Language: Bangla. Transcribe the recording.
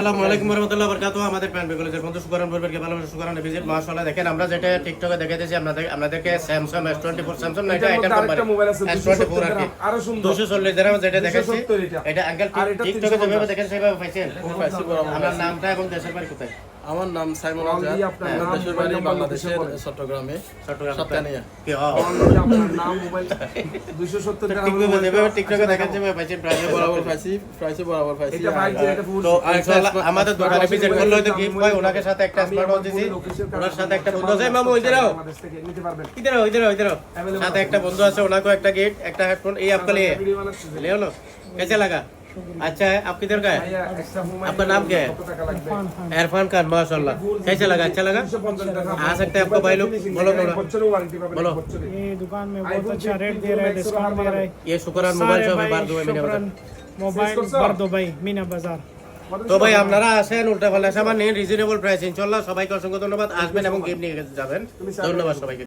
আসসালামু আলাইকুম ওয়া রাহমাতুল্লাহি ওয়া বারাকাতুহু। আমাদের প্যান বেগুলিজের বন্ধু সুকরান পরিবারকে ভালোবাসা সুকরান ভিজিট মাশাআল্লাহ। দেখেন আমরা যেটা টিকটকে দেখাইতেছি আপনাদেরকে স্যামসাং S24 স্যামসাং না, এটা আইটেম কোম্পানি S24 আর কি 240 দিরহাম যেটা দেখাচ্ছি এটা আঙ্কেল টিকটকে যেভাবে দেখেন সেভাবে পাইছেন। আমার নামটা এবং দেশের বাড়ি কোথায়? আমার নাম সাইমন আজাদ, দেশের বাড়ি বাংলাদেশের চট্টগ্রামে। সাতকানিয়া। কি আপনার নাম মোবাইল 270 দিরহাম টিকটকে দেখেন যেভাবে পাইছেন প্রাইস বরাবর পাইছি এটা ভাই এটা তো ইনশাআল্লাহ আমাদের দোকানে ভিজিট করলে হয়তো গিফট পাই। ওনাকে সাথে একটা স্মার্টওয়াচ দিছি, ওনার সাথে একটা বন্ধু আছে মামু ইধরও ইধরও সাথে একটা বন্ধু আছে, ওনাকে একটা গিফট একটা হেডফোन ये आपका लिए ले लो। कैसे लगा? अच्छा है। आप किधर का है? आपका नाम क्या है? इरफान खान। माशाल्लाह। कैसे लगा? अच्छा लगा? आ सकते हैं आपको भाई लोग? बोलो थोड़ा बोलो। ये दुकान में बहुत अच्छा रेट दे रहा है, डिस्काउंट दे रहा है। ये शुक्रान मोबाइल शॉप है बार दुबई मीना बाजार। मोबाइल बार दुबई मीना बाजार। তো ভাই আপনারা আসেন উল্টা পাল্টা সামান নিন রিজনেবল প্রাইস। ইনশাআল্লাহ সবাইকে অসংখ্য ধন্যবাদ। আসবেন এবং গিফট নিয়ে যাবেন। ধন্যবাদ সবাইকে।